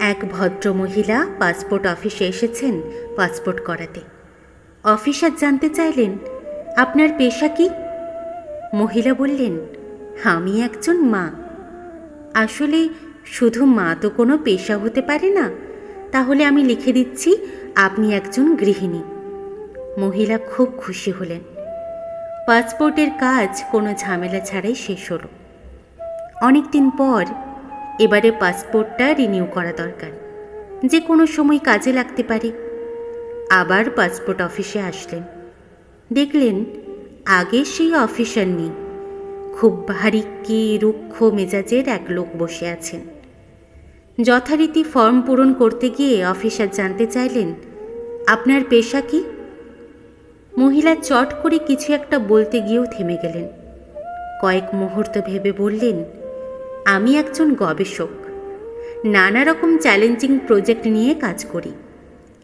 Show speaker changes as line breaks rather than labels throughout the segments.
এক ভদ্রমহিলা পাসপোর্ট অফিসে এসেছেন পাসপোর্ট করাতে। অফিসার জানতে চাইলেন, আপনার পেশা কি? মহিলা বললেন, আমি একজন মা। আসলে শুধু মা তো কোনো পেশা হতে পারে না, তাহলে আমি লিখে দিচ্ছি আপনি একজন গৃহিণী। মহিলা খুব খুশি হলেন। পাসপোর্টের কাজ কোনো ঝামেলা ছাড়াই শেষ হলো। অনেক দিন পর এবারে পাসপোর্টটা রিনিউ করা দরকার, যে কোনো সময় কাজে লাগতে পারে। আবার পাসপোর্ট অফিসে আসলেন, দেখলেন আগে সেই অফিসার নেই। খুব ভারী কি রুক্ষ মেজাজের এক লোক বসে আছেন। যথারীতি ফর্ম পূরণ করতে গিয়ে অফিসার জানতে চাইলেন, আপনার পেশা কি? মহিলা চট করে কিছু একটা বলতে গিয়েও থেমে গেলেন। কয়েক মুহূর্ত ভেবে বললেন, আমি একজন গবেষক। নানা রকম চ্যালেঞ্জিং প্রজেক্ট নিয়ে কাজ করি।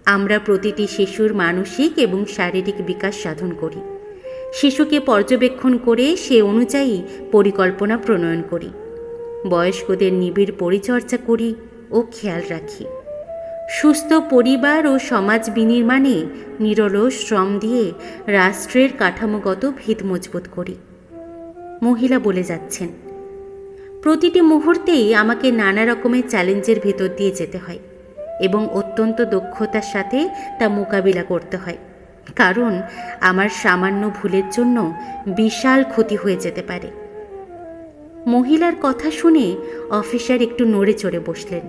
আমরা প্রতিটি শিশুর মানসিক এবং শারীরিক বিকাশ সাধন করি। শিশুকে পর্যবেক্ষণ করে সে অনুযায়ী পরিকল্পনা প্রণয়ন করি। বয়স্কদের নিবিড় পরিচর্যা করি ও খেয়াল রাখি। সুস্থ পরিবার ও সমাজ বিনির্মাণে নিরলস শ্রম দিয়ে রাষ্ট্রের কাঠামোগত ভিত মজবুত করি। মহিলা বলে যাচ্ছেন, প্রতিটি মুহূর্তেই আমাকে নানা রকমের চ্যালেঞ্জের ভেতর দিয়ে যেতে হয় এবং অত্যন্ত দক্ষতার সাথে তা মোকাবিলা করতে হয়, কারণ আমার সামান্য ভুলের জন্য বিশাল ক্ষতি হয়ে যেতে পারে। মহিলার কথা শুনে অফিসার একটু নড়ে চড়ে বসলেন।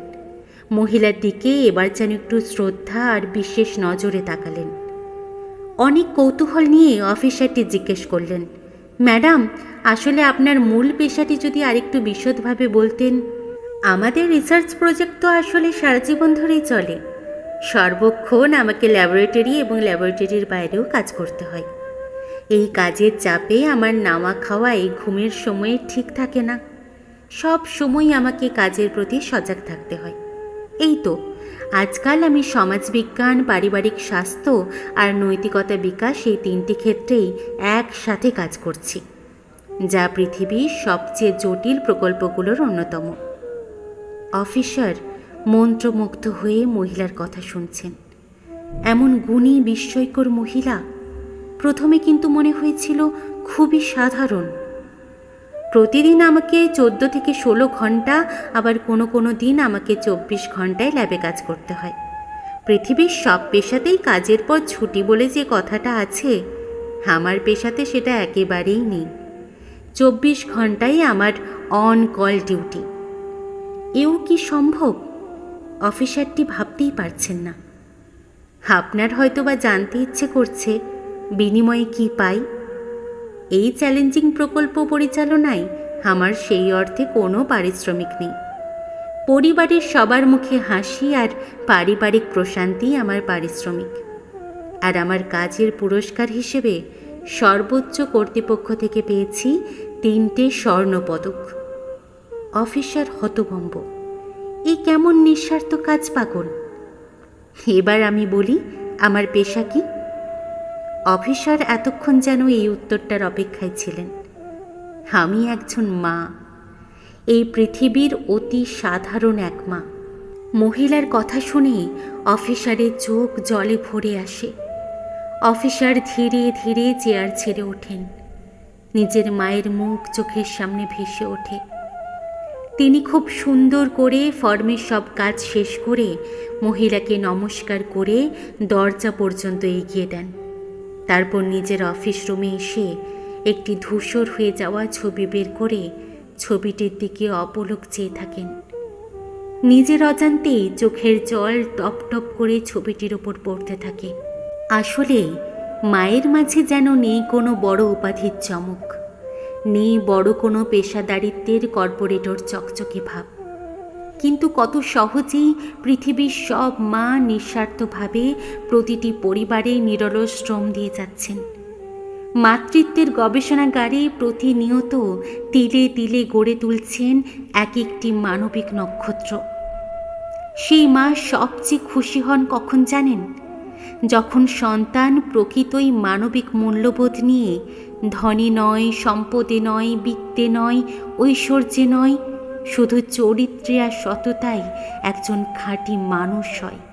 মহিলার দিকে এবার যেন একটু শ্রদ্ধা আর বিশেষ নজরে তাকালেন। অনেক কৌতূহল নিয়ে অফিসারটি জিজ্ঞেস করলেন, ম্যাডাম, আসলে আপনার মূল পেশাটি যদি আরেকটু বিশদভাবে বলতেন। আমাদের রিসার্চ প্রজেক্ট তো আসলে সারা জীবন ধরেই চলে। সর্বক্ষণ আমাকে ল্যাবরেটরি এবং ল্যাবরেটরির বাইরেও কাজ করতে হয়। এই কাজের চাপে আমার নাওয়া খাওয়ায় ঘুমের সময়ে ঠিক থাকে না। সব সময় আমাকে কাজের প্রতি সজাগ থাকতে হয়। এই তো আজকাল আমি সমাজবিজ্ঞান, পারিবারিক স্বাস্থ্য আর নৈতিকতা বিকাশ এই তিনটি ক্ষেত্রেই একসাথে কাজ করছি, যা পৃথিবীর সবচেয়ে জটিল প্রকল্পগুলোর অন্যতম। অফিসার মন্ত্রমুগ্ধ হয়ে মহিলার কথা শুনছেন। এমন গুণী বিস্ময়কর মহিলা। প্রথমে কিন্তু মনে হয়েছিল খুবই সাধারণ। প্রতিদিন আমাকে 14 থেকে 16 ঘন্টা, আবার কোনো কোনো দিন আমাকে 24 ঘন্টায় ল্যাবে কাজ করতে হয়। পৃথিবীর সব পেশাতেই কাজের পর ছুটি বলে যে কথাটা আছে, আমার পেশাতে সেটা একেবারেই নেই। 24 ঘন্টাই আমার অন কল ডিউটি। এও কি সম্ভব? অফিসারটি ভাবতেই পারছেন না। আপনার হয়তো বা জানতে ইচ্ছে করছে বিনিময়ে কি পাই। এই চ্যালেঞ্জিং প্রকল্প পরিচালনায় আমার সেই অর্থে কোনো পারিশ্রমিক নেই। পরিবারের সবার মুখে হাসি আর পারিবারিক প্রশান্তি আমার পারিশ্রমিক। আর আমার কাজের পুরস্কার হিসেবে সর্বোচ্চ কর্তৃপক্ষ থেকে পেয়েছি 3টে স্বর্ণপদক। অফিসার হতভম্ব। এই কেমন নিঃস্বার্থ কাজ পাগল! এবার আমি বলি আমার পেশা কি। অফিসার এতক্ষণ যেন এই উত্তরটার অপেক্ষায় ছিলেন। আমি একজন মা, এই পৃথিবীর অতি সাধারণ এক মা। মহিলার কথা শুনে অফিসারের চোখ জলে ভরে আসে। অফিসার ধীরে ধীরে চেয়ার ছেড়ে ওঠেন। নিজের মায়ের মুখ চোখের সামনে ভেসে ওঠে। তিনি খুব সুন্দর করে ফর্মের সব কাজ শেষ করে মহিলাকে নমস্কার করে দরজা পর্যন্ত এগিয়ে দেন। তারপর নিজের অফিস রুমে এসে একটি ধূসর হয়ে যাওয়া ছবি বের করে ছবিটির দিকে অপলক চেয়ে থাকেন। নিজের অজান্তেই চোখের জল টপ টপ করে ছবিটির ওপর পড়তে থাকে। আসলে মায়ের মাঝে যেন নেই কোনো বড় উপাধির চমক, নেই বড় কোনো পেশাদারিত্বের কর্পোরেটর চকচকে ভাব। কিন্তু কত সহজেই পৃথিবীর সব মা নিঃস্বার্থভাবে প্রতিটি পরিবারে নিরলস শ্রম দিয়ে যাচ্ছেন। মাতৃত্বের গবেষণাগারে প্রতিনিয়ত তিলে তিলে গড়ে তুলছেন এক একটি মানবিক নক্ষত্র। সেই মা সবচেয়ে খুশি হন কখন জানেন? যখন সন্তান প্রকৃতই মানবিক মূল্যবোধ নিয়ে ধনে নয়, সম্পদে নয়, বিত্তে নয়, ঐশ্বর্যে নয়, শুধু চরিত্রে আর সততাই একজন খাঁটি মানুষ হয়।